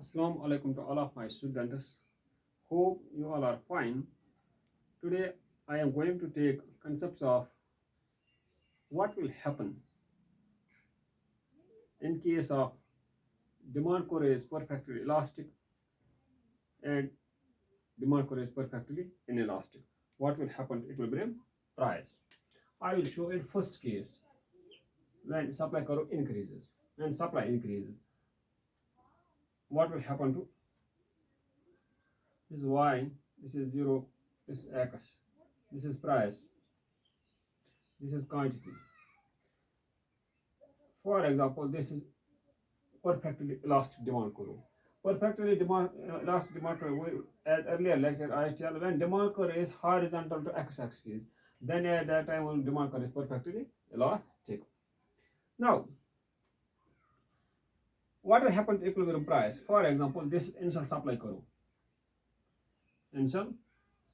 Assalamu alaikum to all of my students. Hope you all are fine. Today I am going to take concepts of what will happen in case of demand curve is perfectly elastic and demand curve is perfectly inelastic. What will happen to equilibrium price? I will show in first case when supply curve increases. When supply increases, what will happen to this is y, this is 0, this is x, this is price, this is quantity. For example, this is perfectly elastic demand curve. Elastic demand curve. As earlier lecture, I tell when demand curve is horizontal to x-axis, then at that time when demand curve is perfectly elastic. Now, what will happen to equilibrium price? For example, this is initial supply curve. Initial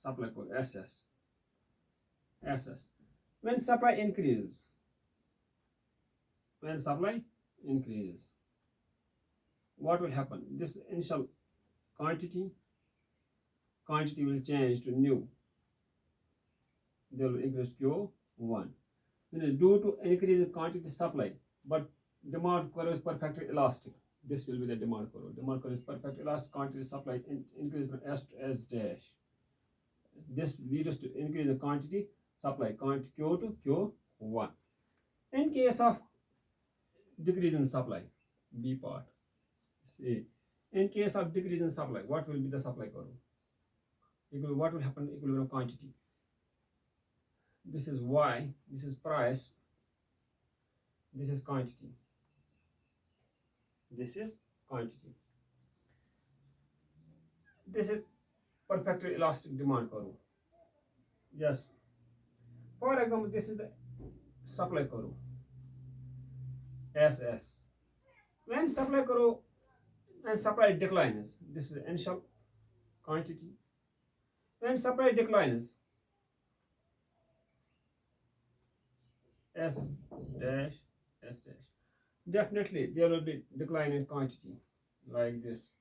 supply curve SS. When supply increases, what will happen? This initial quantity will change to nu. They will increase Q1. Due to increase in quantity supply, but demand curve is perfectly elastic. This will be the demand curve. Demand curve is perfectly elastic. Quantity supply increase from S to S dash. This leads to increase in quantity supply, quantity Q to Q1. In case of decrease in supply, B part. See, in case of decrease in supply, what will be the supply curve? What will happen to equilibrium quantity? This is Y, this is price, this is quantity. This is quantity. This is perfectly elastic demand curve. Yes. For example, this is the supply curve. SS. When supply curve and supply declines, this is initial quantity. When supply declines, S dash, S dash. Definitely there will be decline in quantity like this.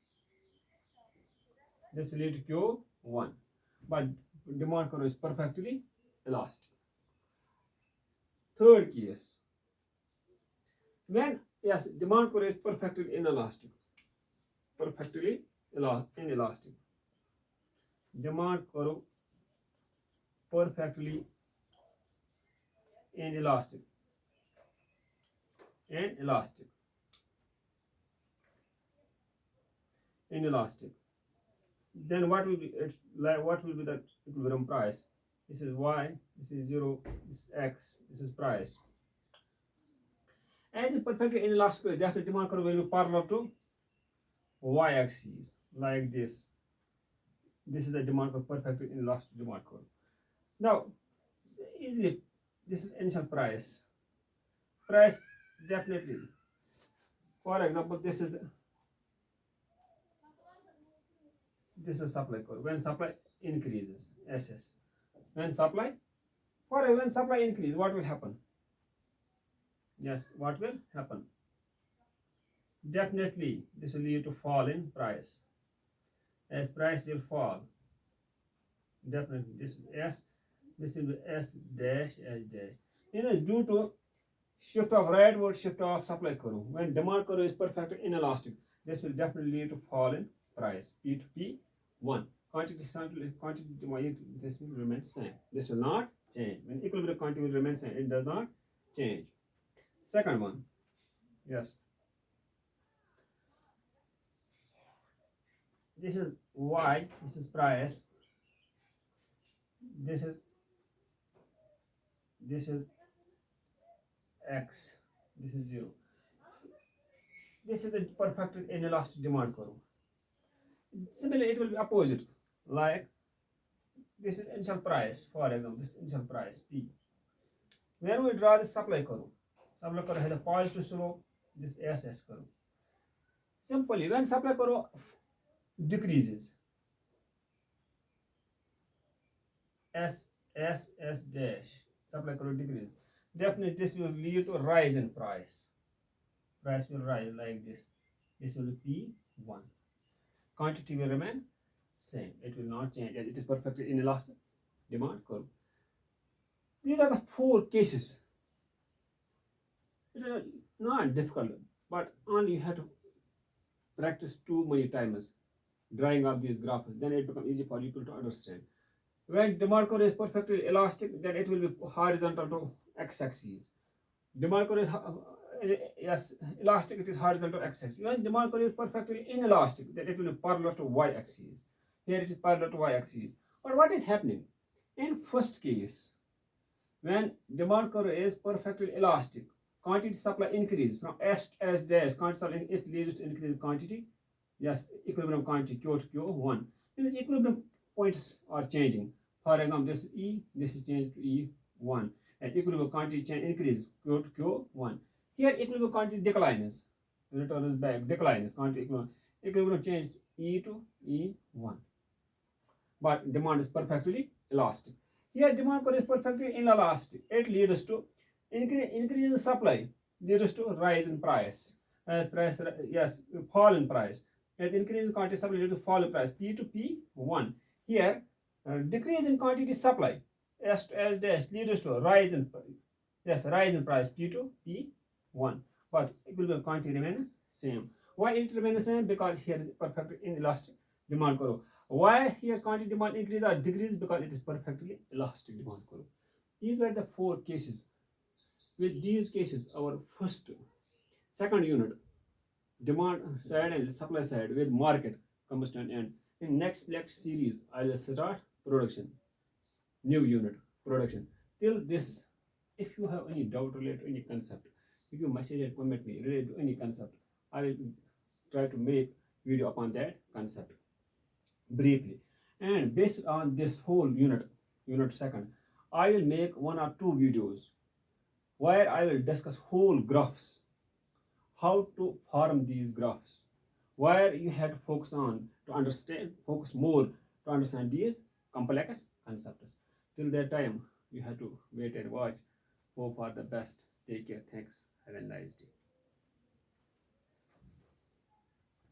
This will lead to Q1. But demand curve is perfectly elastic. Third case. When demand curve is perfectly inelastic. Perfectly inelastic. Demand curve perfectly inelastic. Inelastic. Then what will be the equilibrium price? This is y, this is 0, this is x, this is price. And the perfectly inelastic, that's the demand curve will be parallel to y-axis like this. This is the demand curve, perfectly inelastic demand curve. Now, easily, this is initial price. Price definitely. For example, this is supply curve. When supply increases, SS. When supply increases, what will happen? Yes, what will happen? Definitely, this will lead to fall in price. As price will fall, definitely this is S. This will be S dash S dash. Due to shift of rightward shift of supply curve. When demand curve is perfectly inelastic, this will definitely lead to fall in price. P to P1. Quantity, this will remain same. This will not change. When equilibrium quantity will remain same, it does not change. Second one, yes. This is Y, this is price. This is X, this is 0. This is the perfect inelastic demand curve. Similarly, it will be opposite. Like this is initial price, for example, this initial price P. When we draw the supply curve has a positive slope, this SS curve. Simply, when supply curve decreases, S dash, supply curve decreases, definitely this will lead to a rise in price. Price will rise like this. This will be P1. quantity will remain same. It will not change. It is perfectly inelastic demand curve. These are the four cases. It is not difficult, but only you have to practice too many times drawing up these graphs. Then it becomes easy for people to understand. When demand curve is perfectly elastic, then it will be horizontal to x-axis. Demand curve is yes elastic. It is horizontal x-axis. When demand curve is perfectly inelastic, then it will be parallel to y-axis. Here it is parallel to y-axis. But what is happening in first case? When demand curve is perfectly elastic, quantity supply increases from S to S dash, quantity supply, it leads to increased quantity. Yes, equilibrium quantity Q to Q1. The equilibrium points are changing. For example, this E, this is changed to E1. And equilibrium quantity change increases Q to Q1. Here equilibrium quantity declines. Returns back, declines. Quantity equilibrium change E to E1. But demand is perfectly elastic. Here demand curve is perfectly inelastic. It leads to increase in supply, leads to rise in price. As price, yes, fall in price. As increase in quantity supply leads to fall in price, P to P1. Here, decrease in quantity supply, S to S dash leads to rise in rise in price, P to P1. But equilibrium quantity remains same. Why it remains same? Because here is perfectly inelastic demand curve. Why here quantity demand increase or decrease? Because it is perfectly elastic demand curve. These were the four cases. With these cases, our second unit, demand side and supply side with market comes to an end. In next series, I will start production, new unit, production. Till this, if you have any doubt related to any concept, if you message and comment me related to any concept, I will try to make video upon that concept briefly. And based on this whole unit second, I will make one or two videos where I will discuss whole graphs, how to form these graphs, where you have to focus more to understand these complex concepts. Till that time, you have to wait and watch. Hope for the best. Take care. Thanks. Have a nice day.